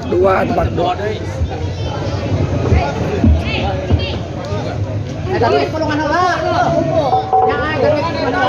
dua. Tapi pulungan heula. Yang ai gawe kumaha.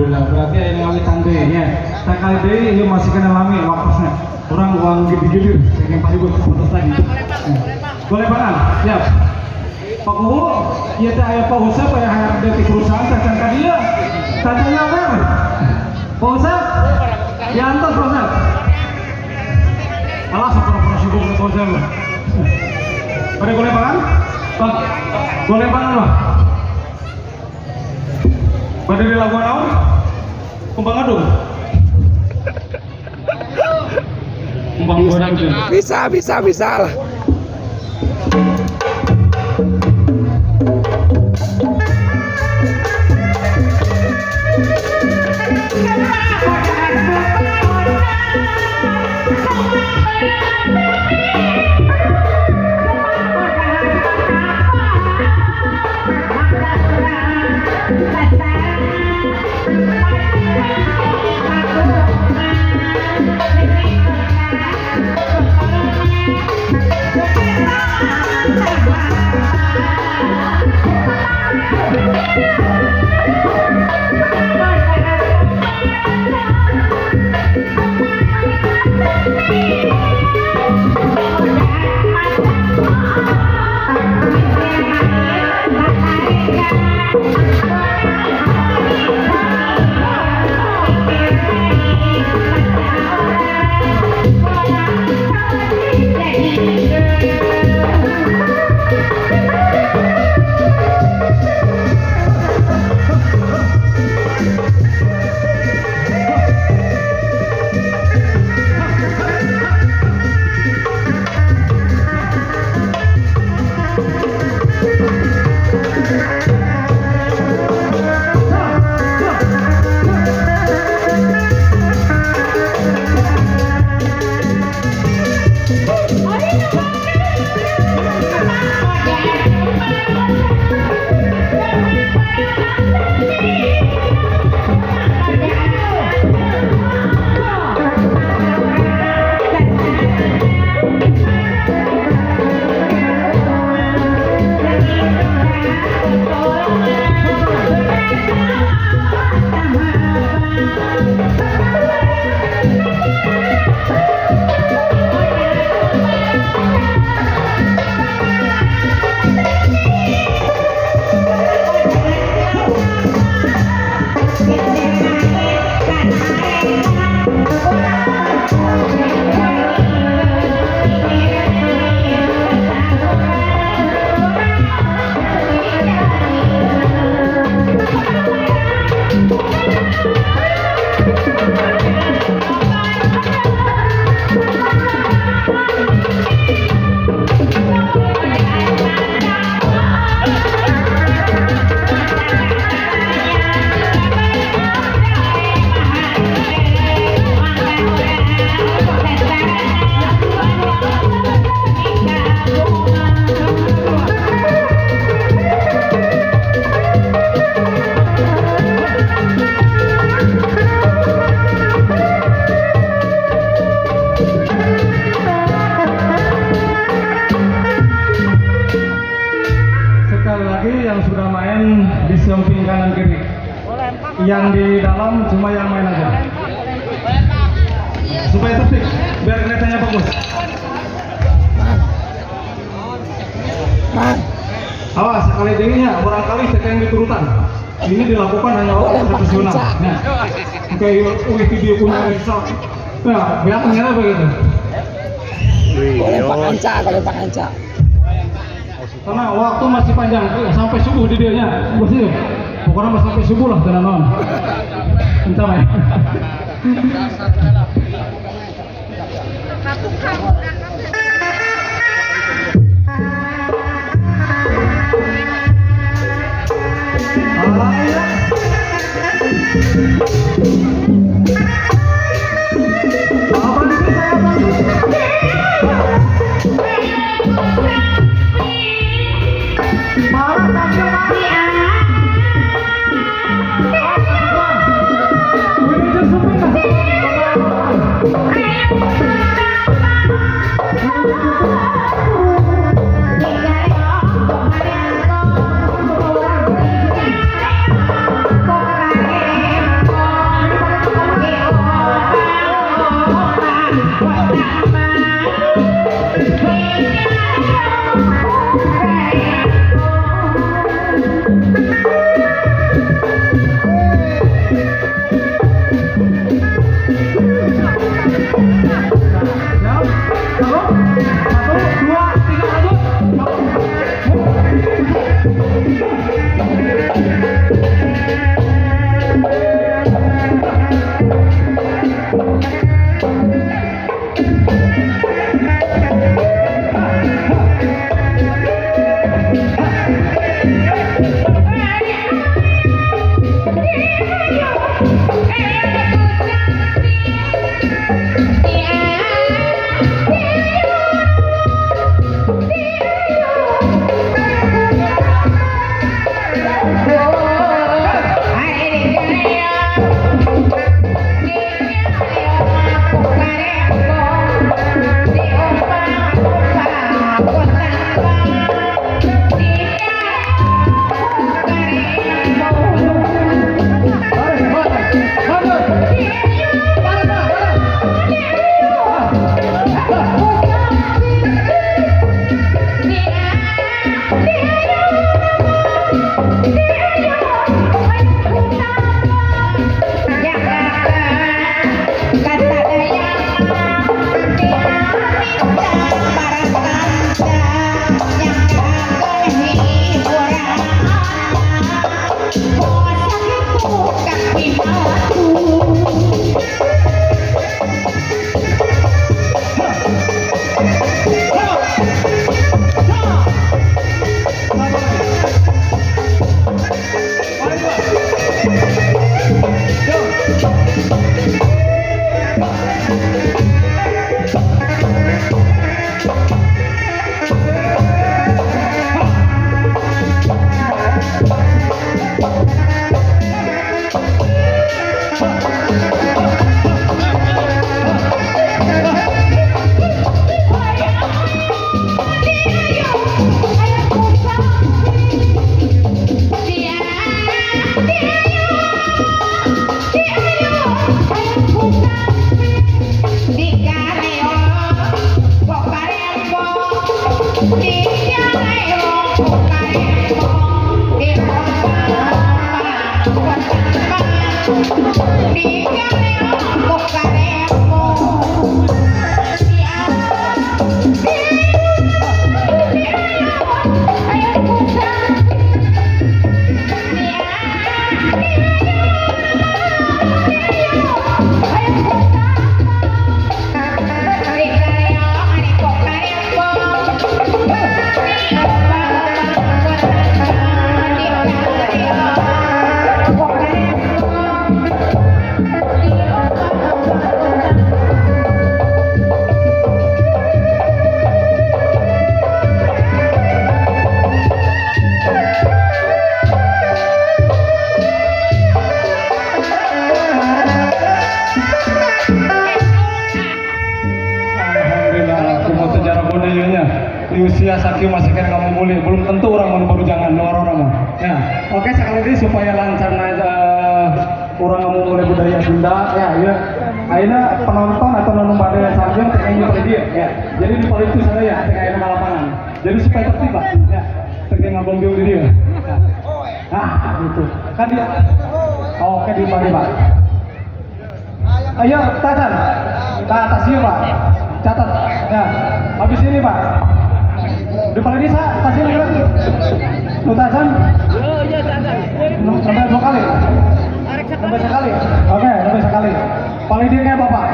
Berarti ini kali tandenya. Tak kali ini masih kena lami waktunya. Orang uang gede-gede, pengen paling buat foto tadi. Boleh banget, siap. Pak Guru, iya teh ayah Pak Usap yang harap dari perusahaan saya dia. Tanya apa? Pak Usap, ya antar Pak Usap. Alah, sepura-pura sibuk Pak Usap. Pada boleh banget? Pak, boleh banget lah. Pada di labuan awal, kumbang adung. Kumbang goreng. Bisa lah. Thank you. Yang di dalam cuma yang main aja. Supaya tertib, biar kelihatannya bagus. Man, Awas, sekali dirinya, barangkali yang diturutan. Ini dilakukan hanya oleh profesional. Nah, oke, video punya Rizal. Nah, kelihatannya begitu. boleh panganca kalau panganca. Karena waktu masih panjang, sampai subuh di dianya. Bersih. Pokoknya masih sampai subuh lah dengan non. Kencang ya. Di usia Sakio masih kan kamu mulai, belum tentu orang baru jangan luar orang mah. Ya, oke sekali lagi supaya lancar Sunda ya, ya. Akhirnya penonton atau nonton pada sambil pengen pada dia ya. Jadi di paling itu saya ya, akhirnya ke lapangan. Jadi supaya tertib lah ya. Pengen ngabong di dia. Nah, gitu. Kan dia. Oke, di mana Pak? Ayo, Tasan. Ke atas yuk Pak. Catat. Ya. Habis ini Pak. Di paling desa, kasih lagi. Tasan. Iya, Tasan. Sampai 2 kali. Sampai sekali. Oke, sampai sekali. Paling dia kayak Bapak.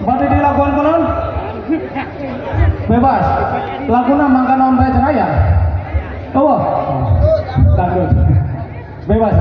Berarti di laguan konon? Bebas. Laguna mangka naon bae cenaya. Oh. Takut. Bebas.